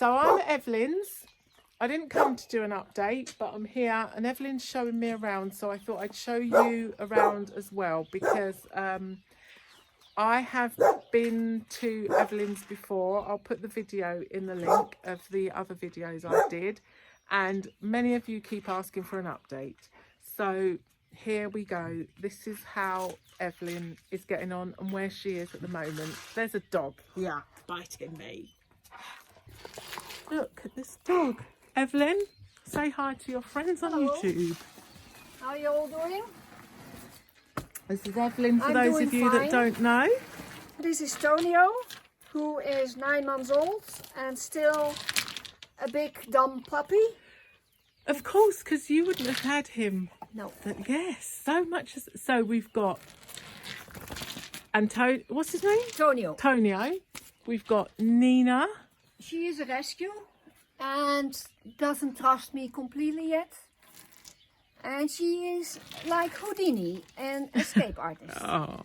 So I'm at Evelyn's. I didn't come to do an update, but I'm here and Evelyn's showing me around, so I thought I'd show you around as well, because I have been to Evelyn's before. I'll put the video in the link of the other videos I did, and many of you keep asking for an update. So here we go. This is how Evelyn is getting on and where she is at the moment. There's a dog here biting me. Look at this dog. Evelyn, say hi to your friends on Hello. YouTube. How are you all doing? This is Evelyn, for I'm those doing of you fine. that don't know. This is Tonio, who is 9 months old and still a big dumb puppy. Of course, because you wouldn't have had him. No. But yes, so much. So we've got Antonio. What's his name? Tonio. Tonio. We've got Nina. She is a rescue and doesn't trust me completely yet. And she is like Houdini, an escape artist. Oh,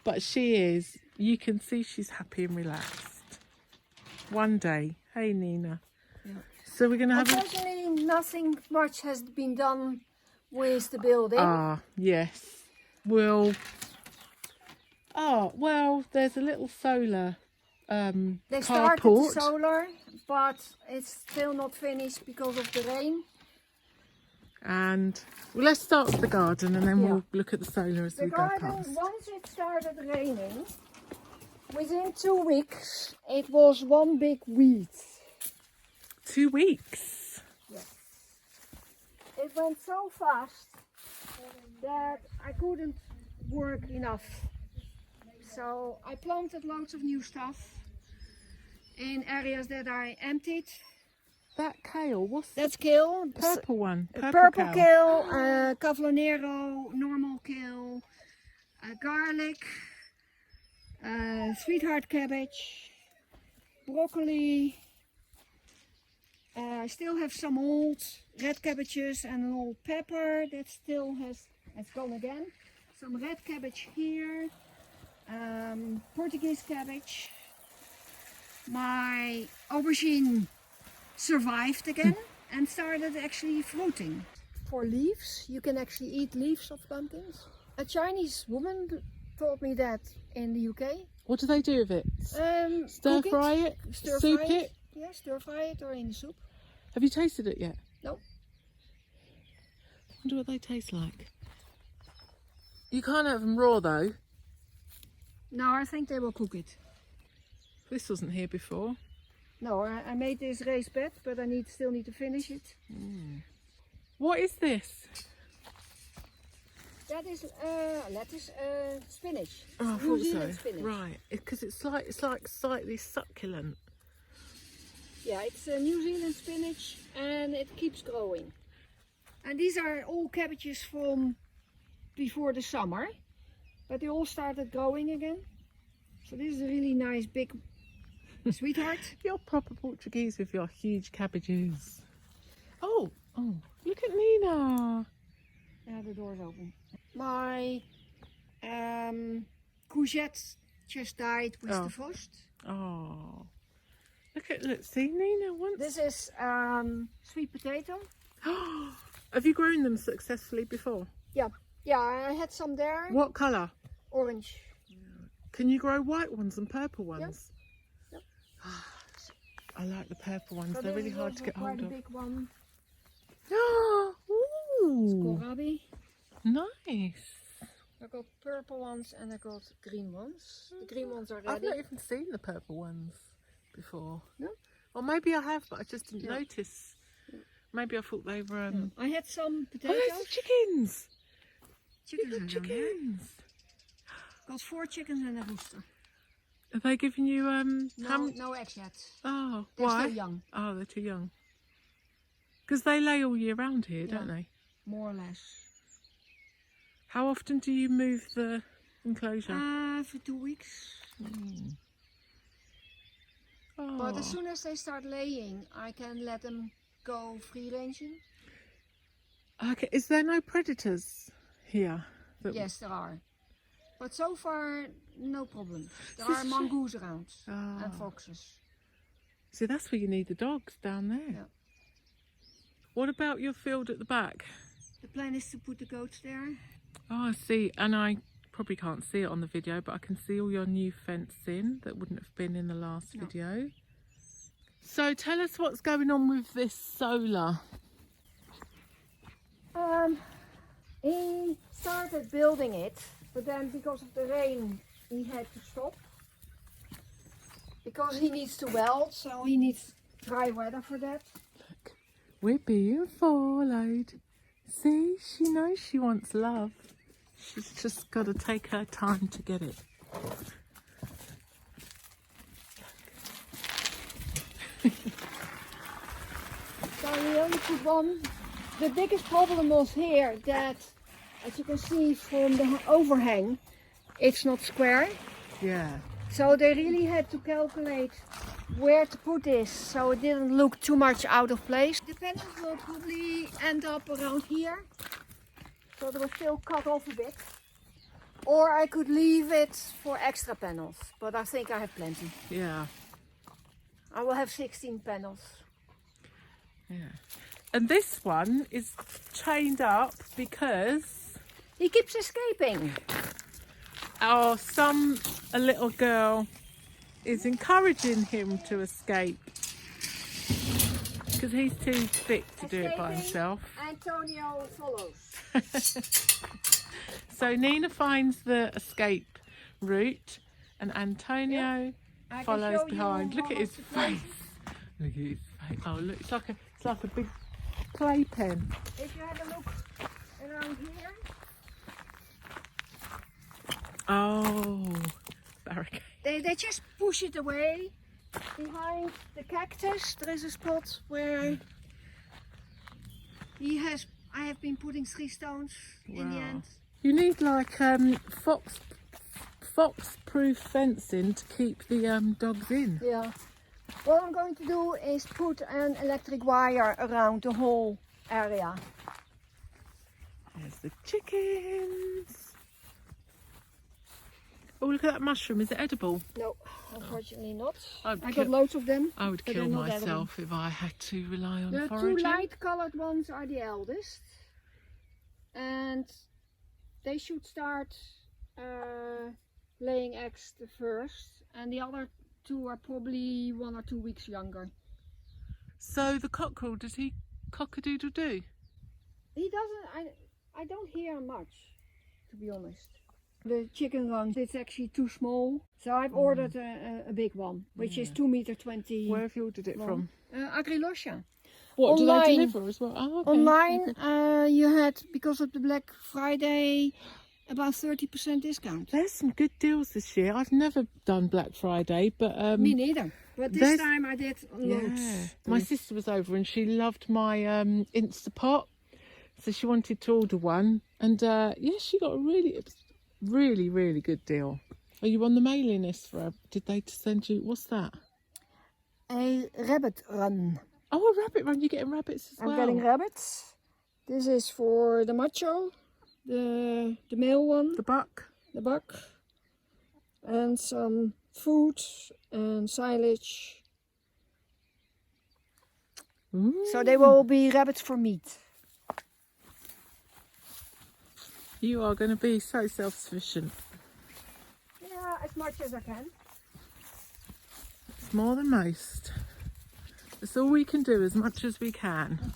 but she is. You can see she's happy and relaxed. One day. Hey, Nina. Yeah. So we're going to have a... Unfortunately, nothing much has been done with the building. Ah, yes. Well... Oh, well, there's a little solar They started the carport. solar, but it's still not finished because of the rain. And well, let's start with the garden and then Yeah. we'll look at the solar as The we go garden, past. once it started raining, within 2 weeks, it was one big weed. 2 weeks. Yes. It went so fast that I couldn't work enough. So I planted loads of new stuff in areas that I emptied. That kale, what's That's kale. the purple one? Purple kale, cavallonero, normal kale, garlic, sweetheart cabbage, broccoli. I still have some old red cabbages and an old pepper that still has gone again. Some red cabbage here, Portuguese cabbage. My aubergine survived again and started actually fruiting. For leaves, you can actually eat leaves of pumpkins. A Chinese woman taught me that in the UK. What do they do with it? Stir Cook fry it? Stir Soup fry it? Yeah, stir fry it or in the soup. Have you tasted it yet? No. I wonder what they taste like. You can't have them raw though. No, I think they will cook it. This wasn't here before. No, I made this raised bed, but I still need to finish it. What is this? That is lettuce, spinach. Oh, I New thought Zealand so. spinach. Right, because it's like slightly succulent. Yeah, it's New Zealand spinach and it keeps growing. And these are all cabbages from before the summer, but they all started growing again. So this is a really nice big sweetheart. You're proper Portuguese with your huge cabbages. Oh, look at Nina. Yeah, the door's open. My courgette just died with the frost. Oh, look, see Nina once. This is sweet potato. Have you grown them successfully before? Yeah, I had some there. What colour? Orange. Can you grow white ones and purple ones? Yep. I like the purple ones. So They're really this is hard to also get quite hold a of. big one. Ooh, Kohlrabi. nice. I got purple ones and I got green ones. The green ones are I've ready. not even seen the purple ones before. No? Or maybe I have, but I just didn't Yeah. notice. Maybe I thought they were. I had some Oh, potatoes. there's the chickens. Chickens Little are down there. chickens. Got 4 chickens and a rooster. Are they giving you No eggs yet. Oh, They're why? still young, Oh, they're too young. Because they lay all year round here, Yeah. don't they? more or less. How often do you move the enclosure? For 2 weeks. Oh. But as soon as they start laying, I can let them go free ranging. Okay, is there no predators here? Yes, there are. But so far, no problem. There This are is- mongoose around Ah. and foxes. See, that's where you need the dogs, down there. Yeah. What about your field at the back? The plan is to put the goats there. Oh, I see. And I probably can't see it on the video, but I can see all your new fencing that wouldn't have been in the last video. So tell us what's going on with this solar. He started building it, but then because of the rain, he had to stop. Because he needs to weld, so he needs dry weather for that. Look, we're being followed. See, she knows she wants love. She's just got to take her time to get it. So we only put one. The biggest problem was here that, as you can see from the overhang, it's not square. Yeah. So they really had to calculate where to put this so it didn't look too much out of place. The panels will probably end up around here. So they will still cut off a bit. Or I could leave it for extra panels, but I think I have plenty. Yeah. I will have 16 panels. Yeah. And this one is chained up because He keeps escaping. a little girl is encouraging him to escape because he's too thick to do it by himself. Antonio follows. So Nina finds the escape route and Antonio I can follows show you behind. Look one at his of the places. face. Look at his face. Oh look, it's like a big playpen. If you have a look around here. Oh, barricade. They just push it away. Behind the cactus there is a spot where I have been putting 3 stones in the Wow. end. You need like fox-proof fencing to keep the dogs in. Yeah. What I'm going to do is put an electric wire around the whole area. There's the chickens. Oh, look at that mushroom. Is it edible? No, unfortunately not. I'd I kill- got loads of them. I would but kill they're not edible. myself if I had to rely on The foraging. 2 light colored ones are the eldest. And they should start laying eggs the first. And the other 2 are probably 1 or 2 weeks younger. So the cockerel, does he cock-a-doodle-doo? He doesn't, I don't hear much, to be honest. The chicken runs, it's actually too small. So I've ordered a big one, which is 2.20 meters. Where have you ordered it from? Agrilosha. What, do Online. they deliver as well? Oh, okay. Online, you had, because of the Black Friday, about 30% discount. There's some good deals this year. I've never done Black Friday, but Me neither. But this time I did loads. yeah. My sister was over and she loved my Instapot, so she wanted to order one, and yeah, she got a really good deal. Are you on the mailing list for her? Did they send you? What's that? A rabbit run. Oh, a rabbit run. You're getting rabbits as well. I'm getting rabbits. This is for the macho, the male one, The buck. the buck, and some food and silage. Ooh. So they will be rabbits for meat. You are going to be so self-sufficient. Yeah, as much as I can. It's more than most. It's all we can do, as much as we can.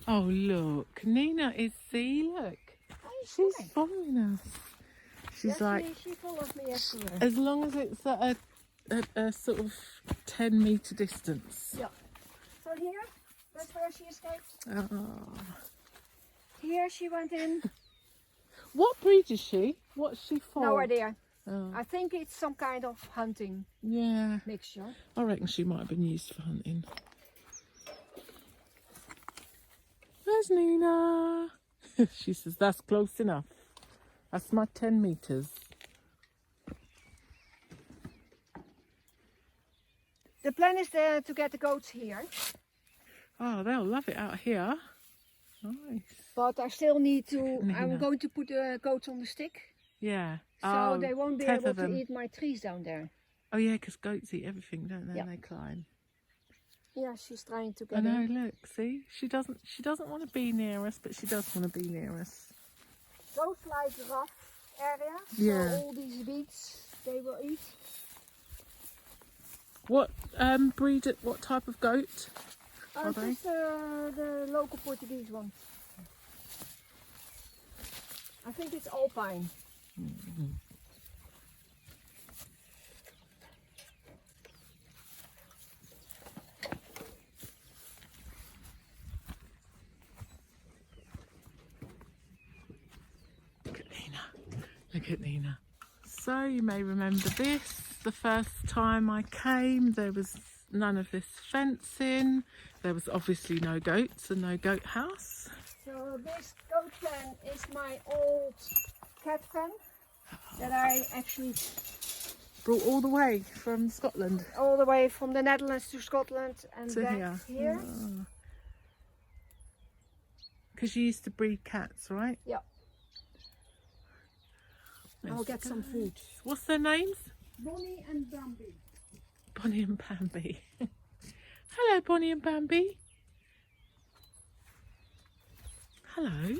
Oh, look. Nina is, see, look. She's following us. She's like, she followed me everywhere. as long as it's at a sort of 10-metre distance. Yeah. So here, that's where she escaped. Oh. Here she went in. What breed is she? What's she for? No idea. Oh. I think it's some kind of hunting Yeah, mixture. I reckon she might have been used for hunting. There's Nina. She says, that's close enough. That's my 10 metres. The plan is to get the goats here, Oh, they'll love it out here. Nice. but I still need to. Nina. I'm going to put the goats on the stick, Yeah. so Oh, they won't be tether able them. to eat my trees down there. Oh yeah, because goats eat everything, don't they? Yeah. And they climb. Yeah, she's trying to I get know. in. Look, see, she doesn't want to be near us, but she does want to be near us. Those like rough areas, Yeah. so all these beets they will eat. What breed? What type of goat are they? Just the local Portuguese ones. I think it's Alpine. Look at Nina. Look at Nina. So you may remember this. The first time I came, there was none of this fencing. There was obviously no goats and no goat house. So this goat pen is my old cat pen that I actually Brought all the way from Scotland all the way from the Netherlands to Scotland and to back here. Because you used to breed cats, right? Yeah. I'll get some food. What's their names? Bonnie and Bambi. Bonnie and Bambi. Hello, Bonnie and Bambi. Hello.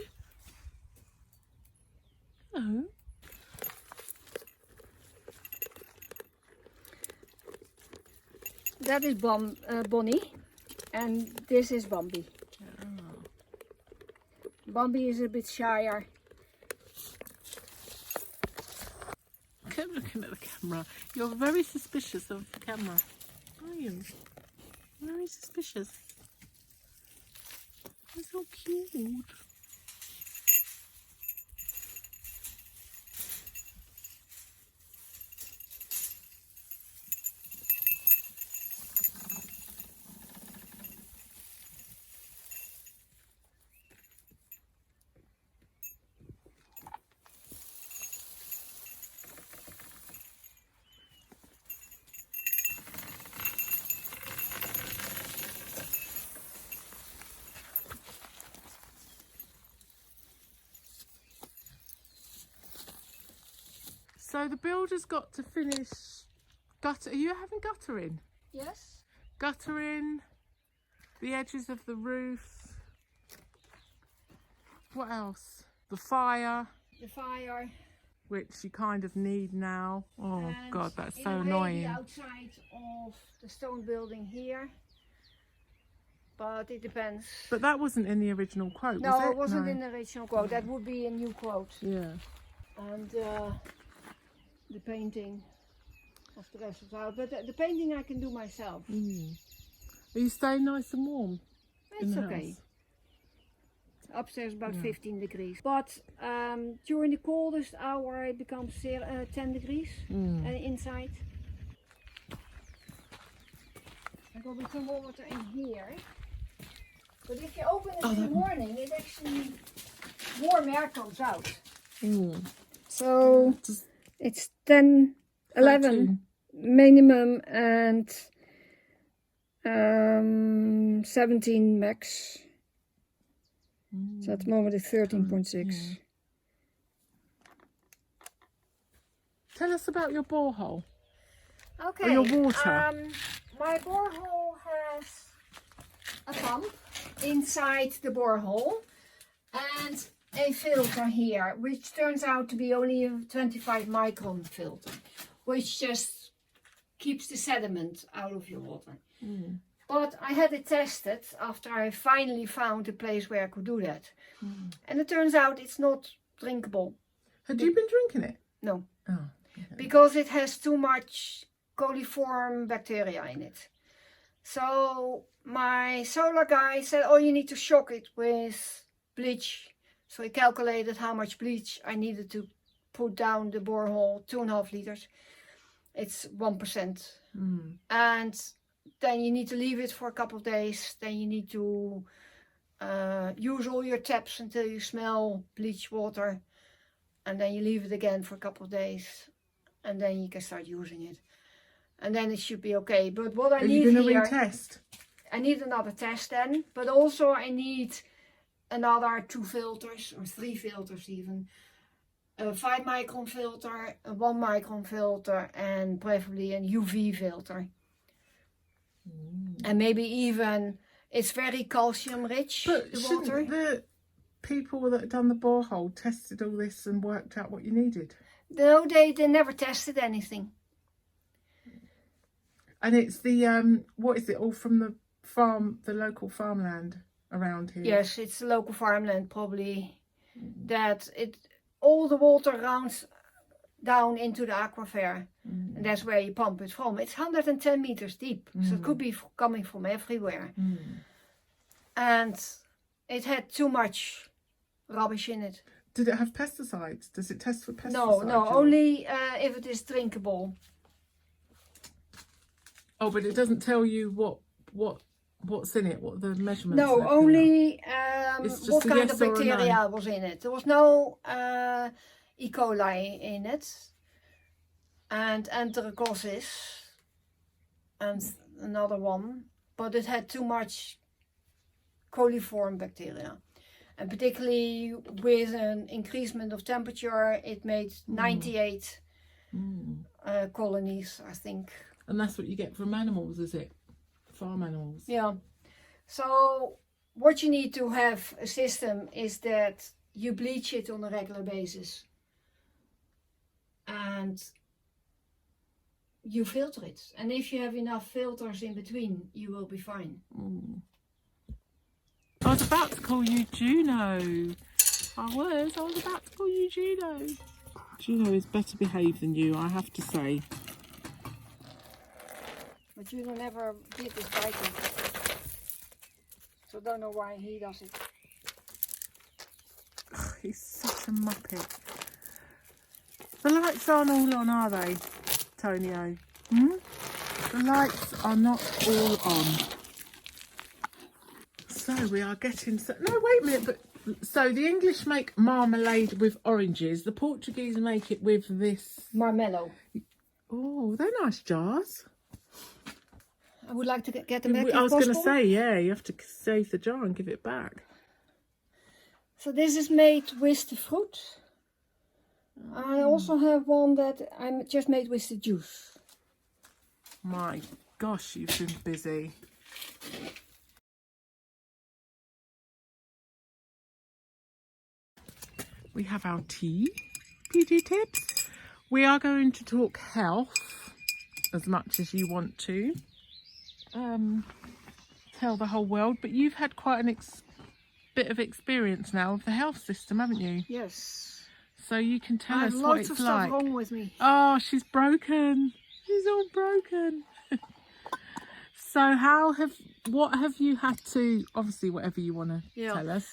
Hello. That is Bonnie and this is Bambi. Oh. Bambi is a bit shyer. Keep looking at the camera. You're very suspicious of the camera, are you? Very suspicious. You're so cute. So the builder's got to finish gutter. Are you having guttering? Yes. Guttering, the edges of the roof. What else? The fire, The fire. which you kind of need now. Oh and God, that's in so a way annoying. The outside of the stone building here. But it depends. But that wasn't in the original quote, No, was it? it wasn't No. in the original quote. That would be a new quote. Yeah. And the painting of the rest of the house. But the painting I can do myself. Mm. Are you staying nice and warm? in It's the okay. house? Upstairs about Yeah. 15 degrees. But during the coldest hour it becomes 10 degrees inside. There will be some water in here. But if you open it in the morning, it actually warm air comes out. Mm. So Just it's 10, 11 minimum and 17 max. So at the moment it's 13.6. Yeah. Tell us about your borehole. Okay. Or your water. My borehole has a pump inside the borehole and a filter here, which turns out to be only a 25 micron filter, which just keeps the sediment out of your water. Mm. But I had it tested after I finally found a place where I could do that. Mm. And it turns out it's not drinkable. Had you been drinking it? No. Oh. Okay. Because it has too much coliform bacteria in it. So my solar guy said, oh, you need to shock it with bleach. So he calculated how much bleach I needed to put down the borehole, 2.5 liters. It's 1%. Mm. And then you need to leave it for a couple of days. Then you need to use all your taps until you smell bleach water. And then you leave it again for a couple of days. And then you can start using it. And then it should be okay. But what I need Are you going to here, retest? I need another test then. But also I need another 2 filters or 3 filters even. a 5 micron filter, a 1 micron filter, and preferably a UV filter. And maybe even, it's very calcium rich, But the shouldn't water. the people that had done the borehole tested all this and worked out what you needed? No, they never tested anything. And it's the what is it, all from the farm, the local farmland around here? Yes, it's the local farmland probably. That all the water runs down into the aquifer. And that's where you pump it from. It's 110 meters deep, so it could be coming from everywhere. And it had too much rubbish in it. Did it have pesticides? Does it test for pesticides? No, or- only if it is drinkable. Oh, but it doesn't tell you what's in it, what the measurements. No, and everything only It's just what a kind yes of or a no. bacteria was in it. There was no E. coli in it, and enterococcus, and another one, but it had too much coliform bacteria. And particularly with an increasement of temperature, it made 98 colonies, I think. And that's what you get from animals, is it? Farm animals. Yeah. So what you need to have a system is that you bleach it on a regular basis. And you filter it. And if you have enough filters in between, you will be fine. I was about to call you Juno. I was about to call you Juno. Juno is better behaved than you, I have to say. But you never did this biting. So don't know why he does it. He's such a muppet. The lights aren't all on, are they, Tonio? The lights are not all on. So we are getting... No, wait a minute. But so the English make marmalade with oranges. The Portuguese make it with this... Marmello. Oh, they're nice jars. I would like to get them back if I was going to possible. say, yeah, you have to save the jar and give it back. So this is made with the fruit. I also have one that I just made with the juice. My gosh, you've been busy. We have our tea, beauty tips. We are going to talk health as much as you want to. Tell the whole world, but you've had quite an bit of experience now of the health system, haven't you? Yes. So you can tell I have us what lots it's of like. stuff wrong with me. Oh, she's broken. She's all broken. So what have you had to, obviously whatever you want to tell us.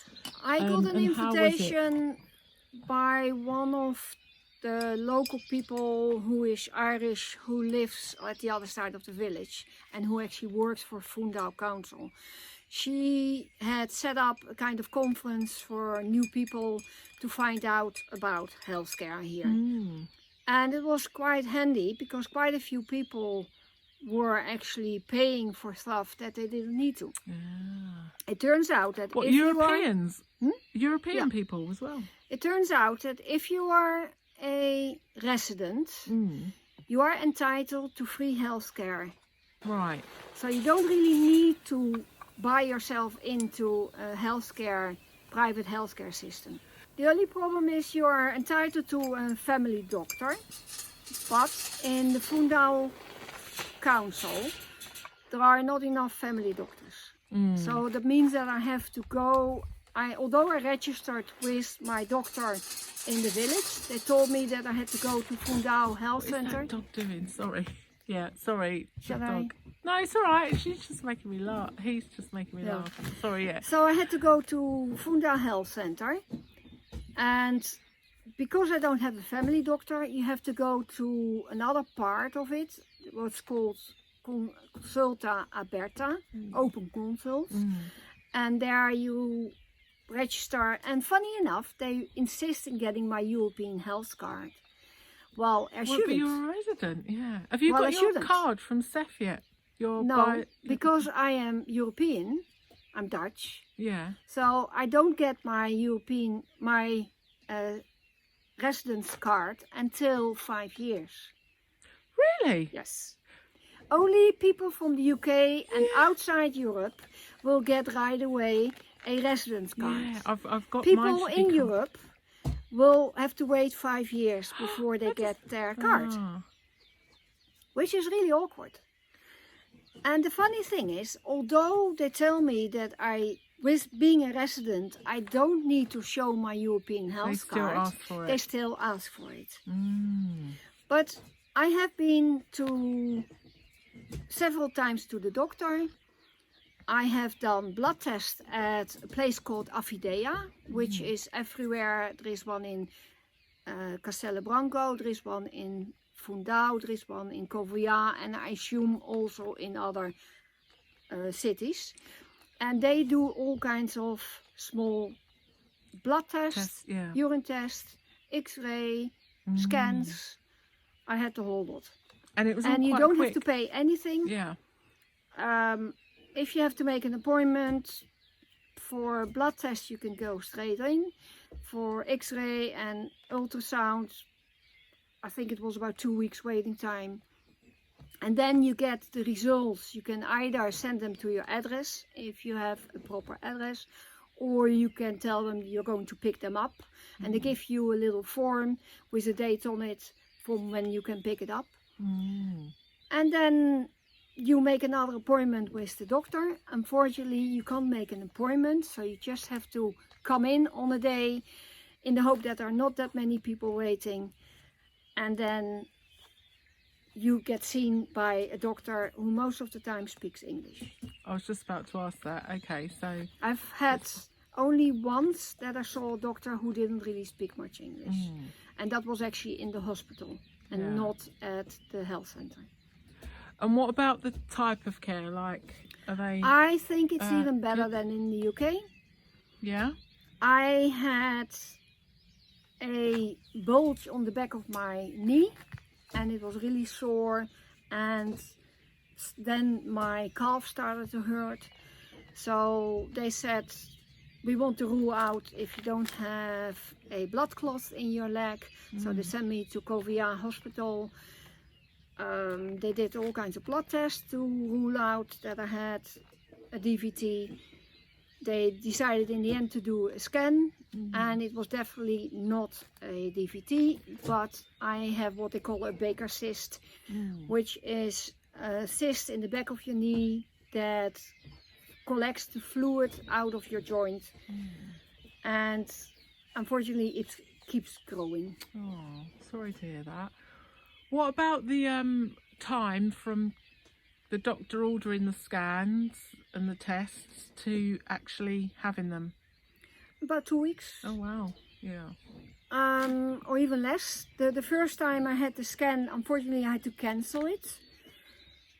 I got an and how was it? invitation by one of the local people who is Irish, who lives at the other side of the village and who actually works for Fundao Council. She had set up a kind of conference for new people to find out about healthcare here. And it was quite handy because quite a few people were actually paying for stuff that they didn't need to. It turns out that What, if Europeans? You are, European people as well? it turns out that if you are a resident, you are entitled to free healthcare. Right. So you don't really need to buy yourself into a private healthcare system. The only problem is you are entitled to a family doctor, but in the Fundao Council there are not enough family doctors. So that means that I have to go, although I registered with my doctor in the village, they told me that I had to go to Fundao Health What is Center. that dog doing? Sorry. Yeah, sorry. Shall the I? dog. No, it's all right. She's just making me laugh. He's just making me Yeah. laugh. Sorry, yeah. So I had to go to Fundao Health Center, and because I don't have a family doctor, you have to go to another part of it, what's called Consulta Aberta, open consult, and there you register, and funny enough, they insist in getting my European health card. Well, I Well, shouldn't. but you're a resident, yeah. Have you Well, got I your shouldn't. card from SEF yet? No, because I am European, I'm Dutch, Yeah. so I don't get my residence card until 5 years. Really? Yes. Only people from the UK and outside Europe will get right away a residence card. Yeah, I've got People mine should be in Europe will have to wait 5 years before they get their card, Ah. which is really awkward. And the funny thing is, although they tell me that with being a resident, I don't need to show my European They health still card, ask for they it. still ask for it. Mm. But I have been to several times to the doctor. I have done blood tests at a place called Affidea, which is everywhere. There is one in Castelo Branco, there is one in Fundão, there is one in Covilhã, and I assume also in other cities. And they do all kinds of small blood tests, Yeah. urine tests, X-ray, scans. I had the whole lot. And it was all And you quite don't quick. have to pay anything. Yeah. If you have to make an appointment for blood tests, you can go straight in. For X-ray and ultrasound, I think it was about 2 weeks waiting time. And then you get the results. You can either send them to your address if you have a proper address, or you can tell them you're going to pick them up. And they give you a little form with a date on it from when you can pick it up. And then you make another appointment with the doctor. Unfortunately, you can't make an appointment, so you just have to come in on a day in the hope that there are not that many people waiting. And then you get seen by a doctor who most of the time speaks English. I was just about to ask that. Okay, so I've had only once that I saw a doctor who didn't really speak much English. And that was actually in the hospital and not at the health center. And what about the type of care? Like, are they? I think it's even better good? than in the UK. Yeah. I had a bulge on the back of my knee and it was really sore, and then my calf started to hurt. So they said, we want to rule out if you don't have a blood clot in your leg. So they sent me to Covilhã Hospital. They did all kinds of blood tests to rule out that I had a DVT. They decided in the end to do a scan, and it was definitely not a DVT, but I have what they call a Baker cyst, which is a cyst in the back of your knee that collects the fluid out of your joint, and unfortunately it keeps growing. Oh, sorry to hear that. What about the time from the doctor ordering the scans and the tests to actually having them? About 2 weeks. Oh wow, yeah. Or even less. The first time I had the scan, unfortunately I had to cancel it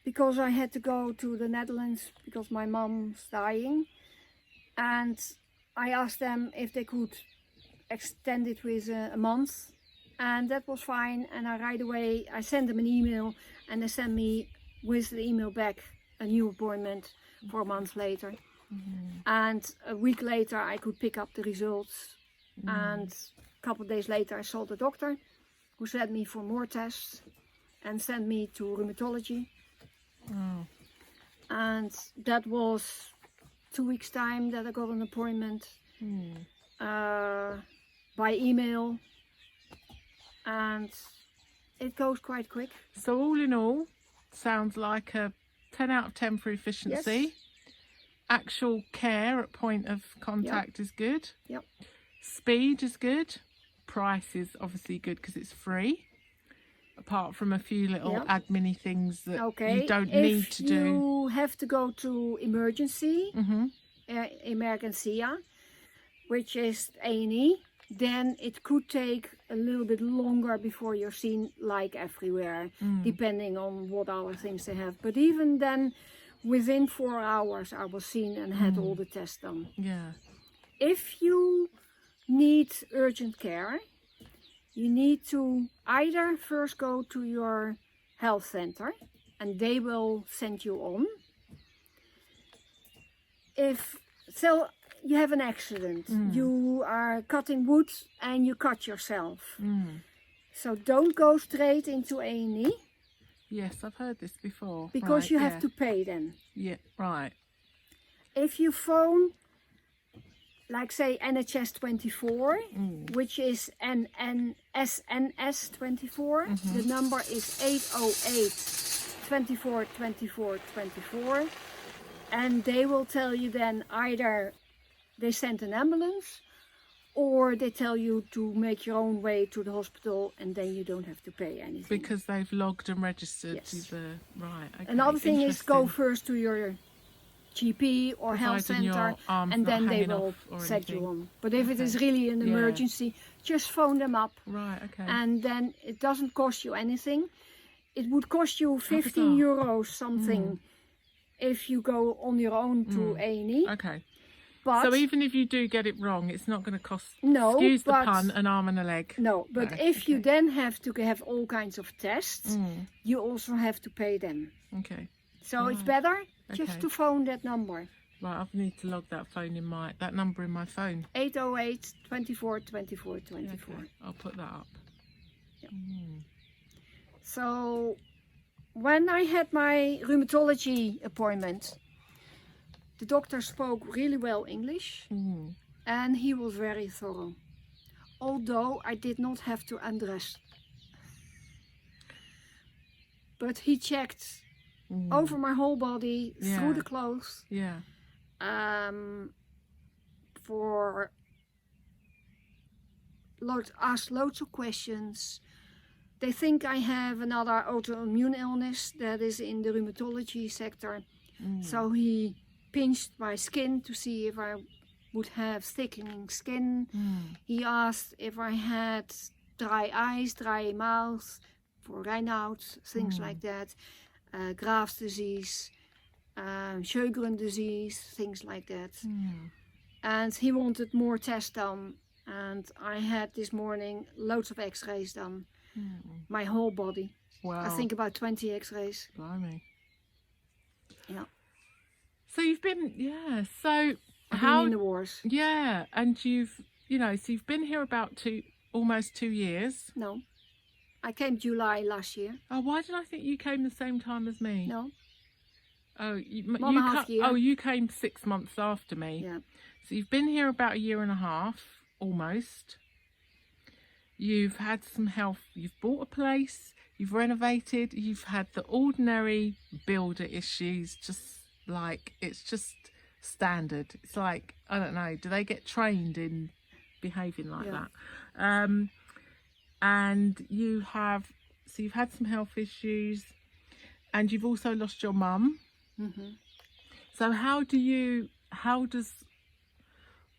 because I had to go to the Netherlands because my mom's dying, and I asked them if they could extend it with a month, and that was fine. And right away I sent them an email, and they sent me with the email back a new appointment for a month later. And a week later I could pick up the results, and a couple of days later I saw the doctor, who sent me for more tests and sent me to rheumatology. And that was 2 weeks time that I got an appointment by email, and it goes quite quick. So all in all, sounds like a 10 out of 10 for efficiency. Yes. Actual care at point of contact is good. Yep. Speed is good. Price is obviously good because it's free. Apart from a few little admin-y things that you don't need to do. If you have to go to emergency, emergencia, which is A&E, then it could take a little bit longer before you're seen, like everywhere, depending on what other things they have. But even then, within 4 hours I was seen and had all the tests done. Yeah. If you need urgent care, you need to either first go to your health center and they will send you on. you have an accident, you are cutting wood and you cut yourself. So don't go straight into A&E. Yes, I've heard this before. Because right, you have to pay then. Yeah, right. If you phone, like say NHS 24, which is SNS 24, the number is 808 24 24 24, and they will tell you then either they send an ambulance or they tell you to make your own way to the hospital, and then you don't have to pay anything. Because they've logged and registered Yes. to the... Right, okay. Another thing is go interesting. first to your GP or health Providing center, your arm's and not then they hanging will off or set you anything. on. But if it is really an Yeah. emergency, just phone them up, Right, okay. and then it doesn't cost you anything. It would cost you bizarre. 15 euros something if you go on your own to A&E. Okay. But So even if you do get it wrong, it's not going to cost, No, excuse the but- pun, an arm and a leg. no, but Right, if you okay. then have to have all kinds of tests, you also have to pay them. Okay. So it's better Okay. just to phone that number. Right, I need to log that that number in my phone. 808 24 24 24. Okay, I'll put that up. So when I had my rheumatology appointment, the doctor spoke really well English and he was very thorough. Although I did not have to undress. But he checked over my whole body, Yeah. through the clothes, Yeah. for asked loads of questions. They think I have another autoimmune illness that is in the rheumatology sector. So he pinched my skin to see if I would have thickening skin. He asked if I had dry eyes, dry mouth, for Raynaud's, things like that. Graves' disease, Sjögren disease, things like that. And he wanted more tests done. And I had this morning loads of x-rays done. My whole body. Wow. I think about 20 x-rays. Blimey. Yeah. So you've been, so I've how, been in the wars. yeah, and you've, so you've been here about almost 2 years. No. I came July last year. Oh, why did I think you came the same time as me? No. Oh, One and a half year. Oh, you came 6 months after me. Yeah. So you've been here about 1.5 years, almost. You've had some health. You've bought a place. You've renovated. You've had the ordinary builder issues. It's just standard. It's like, I don't know. Do they get trained in behaving like that? And you've had some health issues, and you've also lost your mum. So how does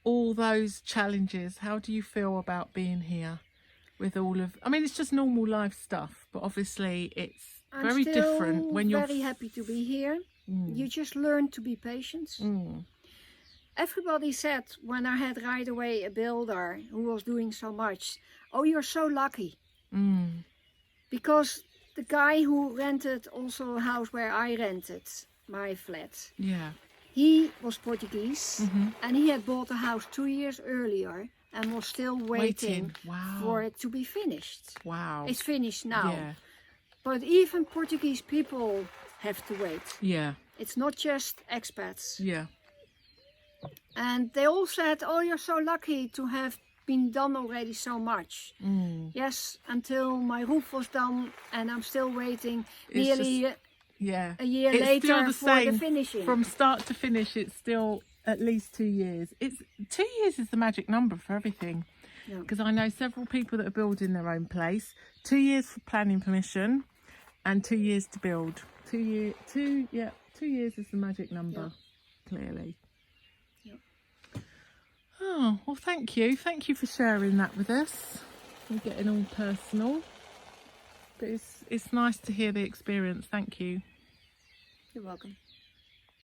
all those challenges, how do you feel about being here with all of, I mean, it's just normal life stuff, but obviously it's very different when you're... I'm very happy to be here. You just learn to be patient. Everybody said when I had right away a builder who was doing so much, oh, you're so lucky. Because the guy who rented also a house where I rented my flat, he was Portuguese and he had bought a house 2 years earlier and was still waiting Wow. for it to be finished. Wow. It's finished now. Yeah. But even Portuguese people have to wait. Yeah. It's not just expats. Yeah. And they all said, oh, you're so lucky to have been done already so much. Yes, until my roof was done and I'm still waiting nearly Yeah. a year It's later still the for same. the finishing. From start to finish, it's still at least 2 years. 2 years is the magic number for everything. Yeah. Because I know several people that are building their own place. 2 years for planning permission and 2 years to build. 2 years is the magic number, clearly. Oh, well, thank you. Thank you for sharing that with us. We're getting all personal. But it's nice to hear the experience. Thank you. You're welcome.